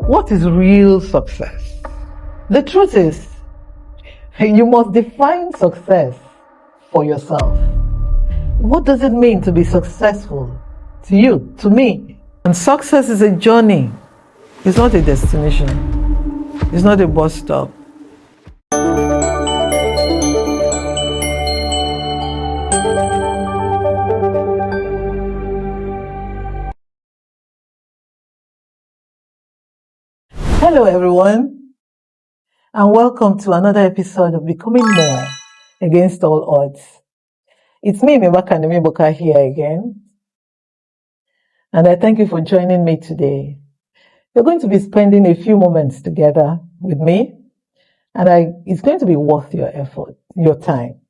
What is real success? The truth is, you must define success for yourself. What does it mean to be successful to you, to me? And success is a journey. It's not a destination. It's not a bus stop. Hello everyone, and welcome to another episode of Becoming More Against All Odds. It's me, Miebaka and Miebaka here again, and I thank you for joining me today. You're going to be spending a few moments together with me, and it's going to be worth your effort, your time.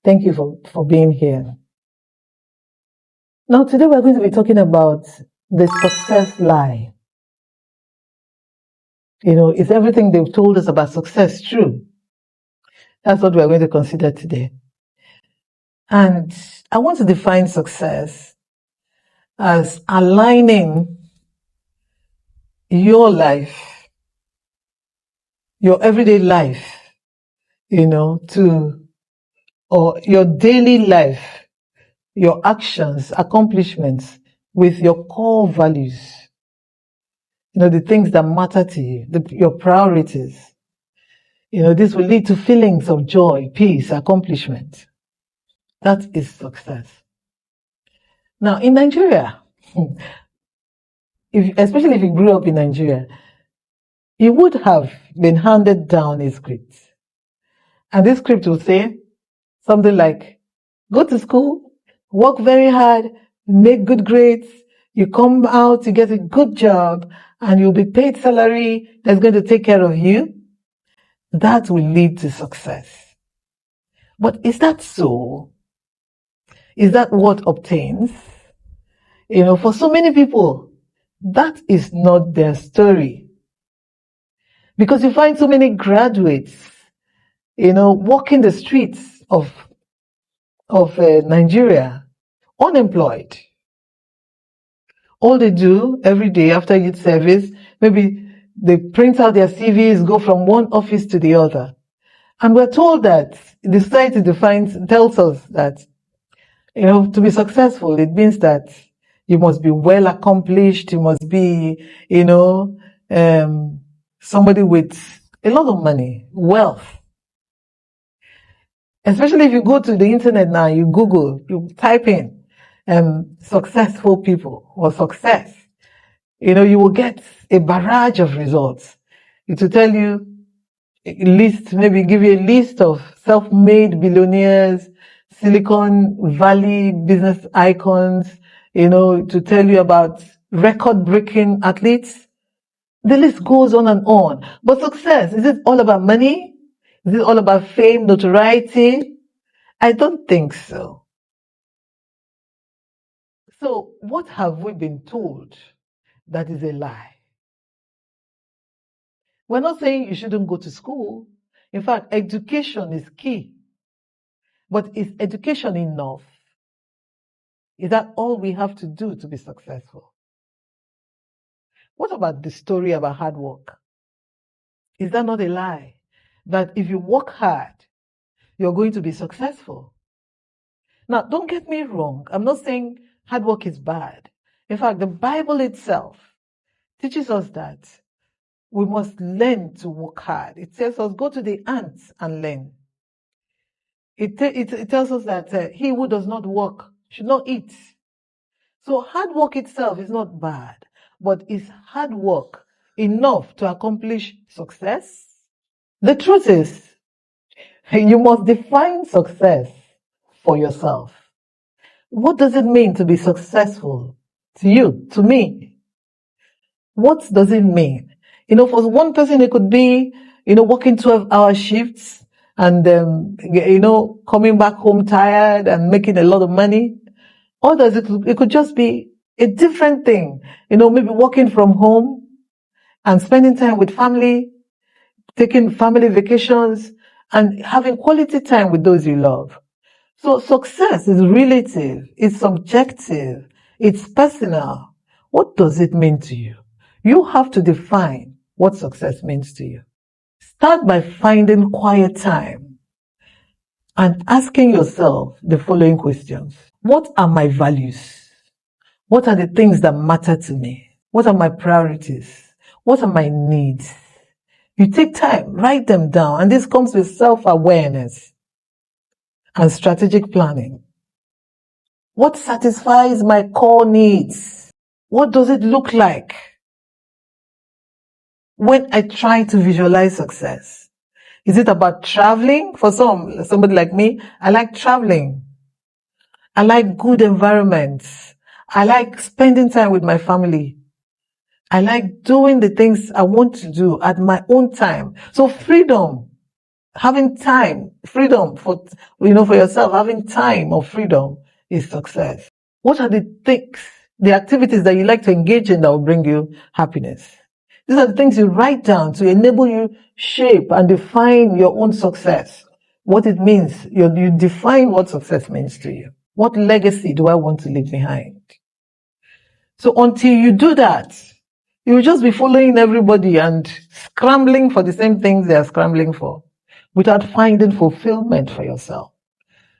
Thank you for being here. Now, today we're going to be talking about the success lie. Is everything they've told us about success true? That's what we're going to consider today. And I want to define success as aligning your life, your everyday life, or your daily life, your actions, accomplishments with your core values. The things that matter to you, your priorities. This will lead to feelings of joy, peace, accomplishment. That is success. Now, in Nigeria, especially if you grew up in Nigeria, you would have been handed down a script. And this script will say something like, go to school, work very hard, make good grades, you come out, you get a good job, and you'll be paid salary that's going to take care of you. That will lead to success. But is that so? Is that what obtains? For so many people, that is not their story. Because you find so many graduates, walking the streets of Nigeria, unemployed. All they do every day after youth service, maybe they print out their CVs, go from one office to the other. And we're told that the society tells us that, to be successful, it means that you must be well accomplished, you must be, somebody with a lot of money, wealth. Especially if you go to the internet now, you Google, you type in successful people or success, you will get a barrage of results. It will tell you maybe give you a list of self-made billionaires, Silicon Valley business icons, to tell you about record-breaking athletes. The list goes on and on. But success, is it all about money? Is it all about fame, notoriety? I don't think so. So what have we been told that is a lie? We're not saying you shouldn't go to school. In fact, education is key. But is education enough? Is that all we have to do to be successful? What about the story about hard work? Is that not a lie? That if you work hard, you're going to be successful. Now, don't get me wrong. I'm not saying hard work is bad. In fact, the Bible itself teaches us that we must learn to work hard. It tells us, go to the ants and learn. It tells us that he who does not work should not eat. So hard work itself is not bad, but is hard work enough to accomplish success? The truth is, you must define success for yourself. What does it mean to be successful to you, to me? What does it mean? For one person, it could be, working 12-hour shifts and, coming back home tired and making a lot of money. Others, it could just be a different thing. Maybe working from home and spending time with family, taking family vacations and having quality time with those you love. So success is relative, it's subjective, it's personal. What does it mean to you? You have to define what success means to you. Start by finding quiet time and asking yourself the following questions. What are my values? What are the things that matter to me? What are my priorities? What are my needs? You take time, write them down, and this comes with self-awareness and strategic planning. What satisfies my core needs? What does it look like when I try to visualize success? Is it about traveling? For somebody like me, I like traveling. I like good environments. I like spending time with my family. I like doing the things I want to do at my own time. So freedom, having time, freedom for yourself, having time or freedom is success. What are the things, the activities that you like to engage in that will bring you happiness? These are the things you write down to enable you shape and define your own success. What it means, you define what success means to you. What legacy do I want to leave behind? So until you do that, you will just be following everybody and scrambling for the same things they are scrambling for without finding fulfillment for yourself.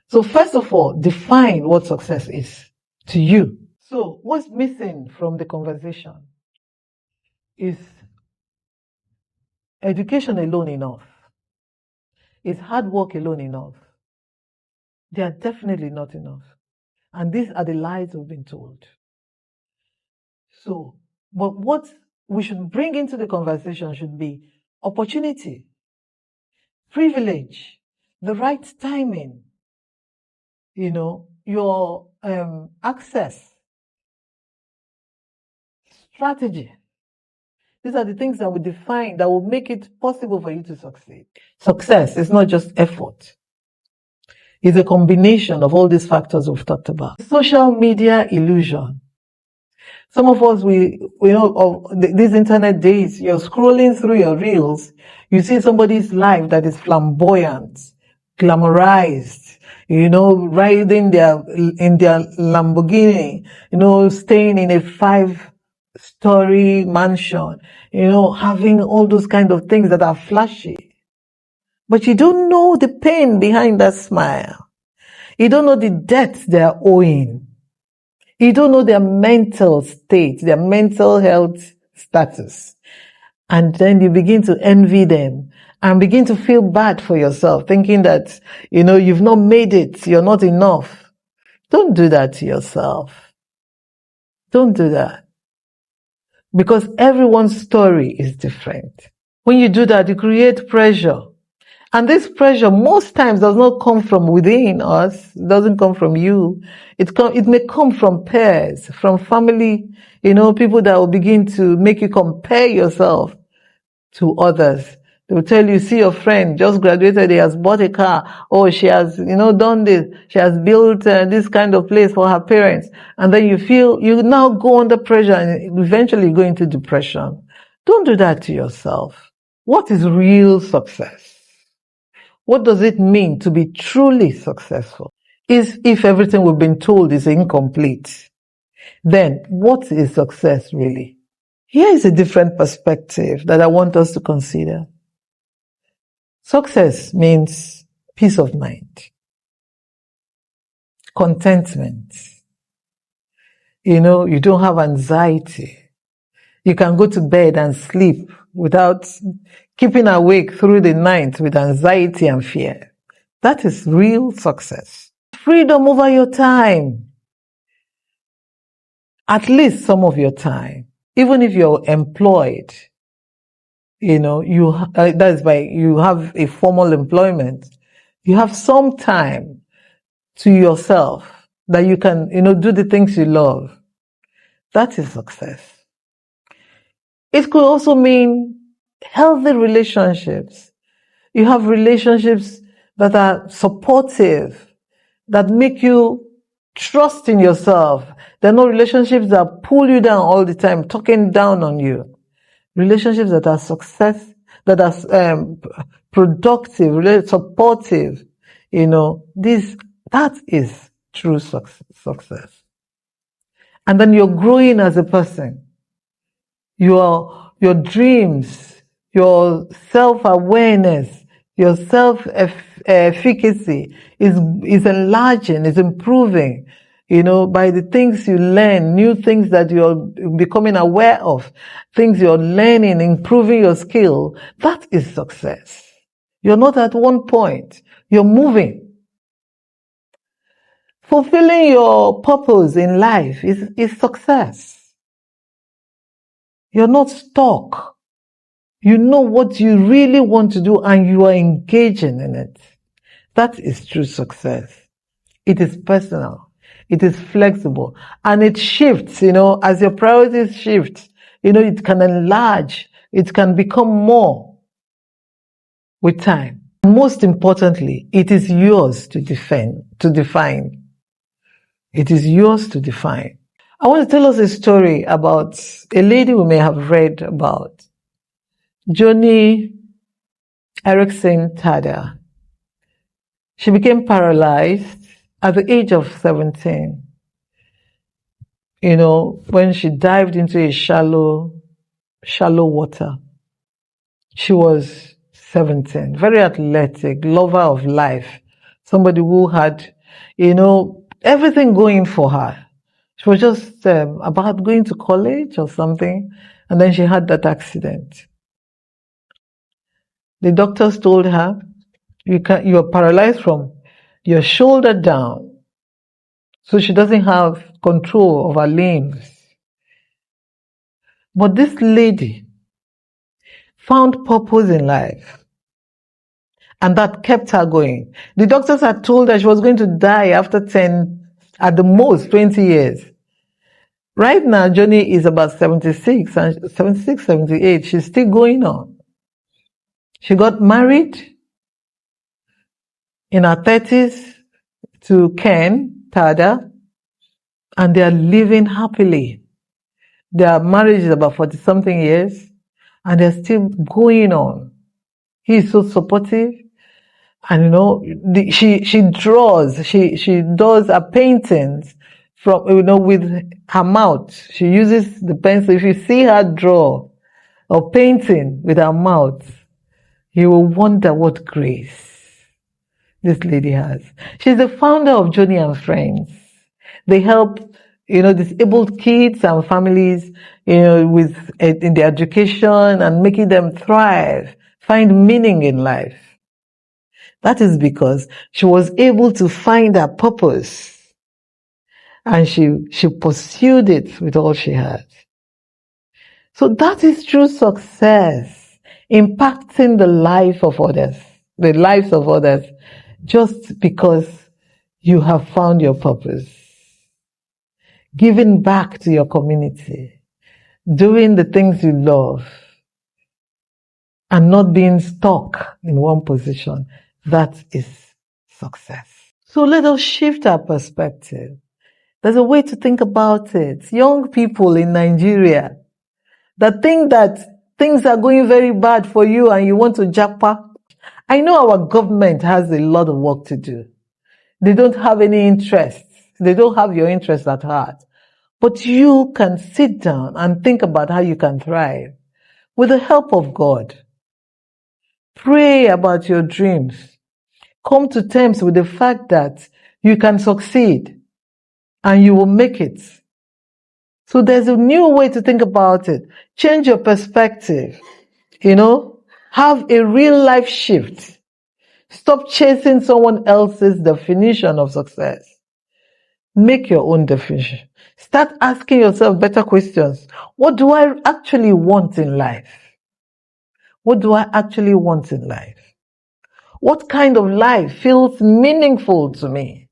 So first of all, define what success is to you. So what's missing from the conversation is education alone enough? Is hard work alone enough? They are definitely not enough. And these are the lies we've been told. So, but what we should bring into the conversation should be opportunity, privilege, the right timing, your access, strategy. These are the things that will define, that will make it possible for you to succeed. Success is not just effort. It's a combination of all these factors we've talked about. Social media illusion. Some of us, these internet days, you're scrolling through your reels, you see somebody's life that is flamboyant, glamorized, riding in their Lamborghini, staying in a 5-story mansion, having all those kind of things that are flashy. But you don't know the pain behind that smile. You don't know the debt they are owing. You don't know their mental state, their mental health status. And then you begin to envy them and begin to feel bad for yourself, thinking that, you've not made it, you're not enough. Don't do that to yourself. Don't do that. Because everyone's story is different. When you do that, you create pressure. And this pressure most times does not come from within us. It doesn't come from you. It may come from peers, from family, people that will begin to make you compare yourself to others. They will tell you, see your friend just graduated, he has bought a car. Oh, she has, done this. She has built this kind of place for her parents. And then you now go under pressure and eventually go into depression. Don't do that to yourself. What is real success? What does it mean to be truly successful? If everything we've been told is incomplete, then what is success really? Here is a different perspective that I want us to consider. Success means peace of mind, contentment. You don't have anxiety. You can go to bed and sleep without keeping awake through the night with anxiety and fear. That is real success. Freedom over your time. At least some of your time. Even if you're employed, that's why you have a formal employment. You have some time to yourself that you can, do the things you love. That is success. It could also mean healthy relationships. You have relationships that are supportive, that make you trust in yourself. They're not relationships that pull you down all the time, talking down on you. Relationships that are that are productive, supportive. That is true success. And then you're growing as a person. your dreams, your self-awareness, your self-efficacy is enlarging, is improving, by the things you learn, new things that you're becoming aware of, things you're learning, improving your skill. That is success. You're not at one point. You're moving. Fulfilling your purpose in life is success. You're not stuck. You know what you really want to do and you are engaging in it. That is true success. It is personal. It is flexible. And it shifts, as your priorities shift, it can enlarge. It can become more with time. Most importantly, it is yours to define. It is yours to define. I want to tell us a story about a lady we may have read about. Joni Erickson Tada. She became paralyzed at the age of 17. When she dived into a shallow water. She was 17, very athletic, lover of life, somebody who had, everything going for her. She was just about going to college or something, and then she had that accident. The doctors told her, you are paralyzed from your shoulder down, so she doesn't have control of her limbs. But this lady found purpose in life, and that kept her going. The doctors had told her she was going to die after 10, at the most 20 years. Right now, Joni is about 76, 78. She's still going on. She got married in her 30s to Ken Tada, and they are living happily. Their marriage is about 40-something years, and they're still going on. He is so supportive. And she draws, she does her paintings from, with her mouth. She uses the pencil. If you see her draw or painting with her mouth, you will wonder what grace this lady has. She's the founder of Joni and Friends. They help, disabled kids and families, with in their education and making them thrive, find meaning in life. That is because she was able to find her purpose, and she pursued it with all she had. So that is true success, impacting the lives of others, just because you have found your purpose. Giving back to your community, doing the things you love, and not being stuck in one position. That is success. So let us shift our perspective. There's a way to think about it. Young people in Nigeria that think that things are going very bad for you and you want to japa. I know our government has a lot of work to do. They don't have any interest. They don't have your interest at heart. But you can sit down and think about how you can thrive with the help of God. Pray about your dreams. Come to terms with the fact that you can succeed and you will make it. So there's a new way to think about it. Change your perspective. Have a real life shift. Stop chasing someone else's definition of success. Make your own definition. Start asking yourself better questions. What do I actually want in life? What do I actually want in life? What kind of life feels meaningful to me?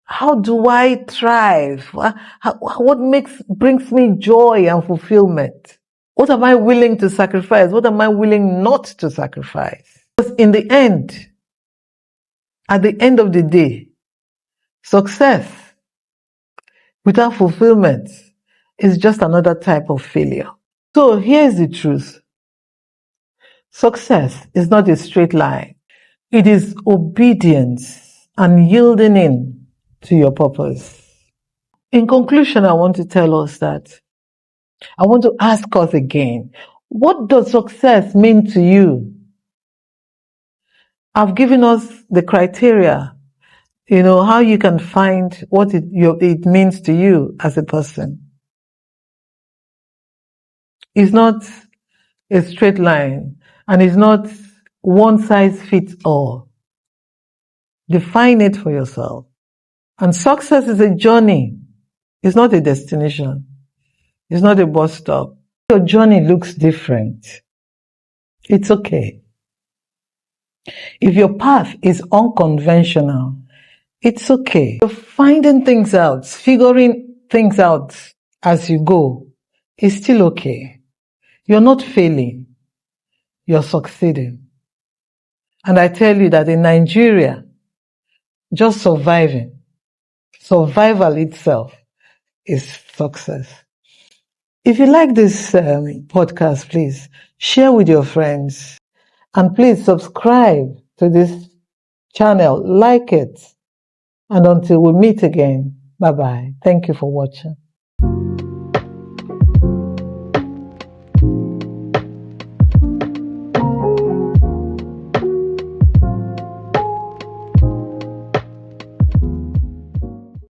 How do I thrive? What brings me joy and fulfillment? What am I willing to sacrifice? What am I willing not to sacrifice? Because at the end of the day, success without fulfillment is just another type of failure. So here's the truth. Success is not a straight line. It is obedience and yielding in to your purpose. In conclusion, I want to tell us that I want to ask us again, what does success mean to you? I've given us the criteria, how you can find what it means to you as a person. It's not a straight line, and it's not one size fits all. Define it for yourself. And success is a journey. It's not a destination. It's not a bus stop. Your journey looks different. It's okay. If your path is unconventional, it's okay. You're finding things out, figuring things out as you go. It's still okay. You're not failing. You're succeeding. And I tell you that in Nigeria, just survival itself is success. If you like this podcast, please share with your friends. And please subscribe to this channel, like it. And until we meet again, bye-bye. Thank you for watching.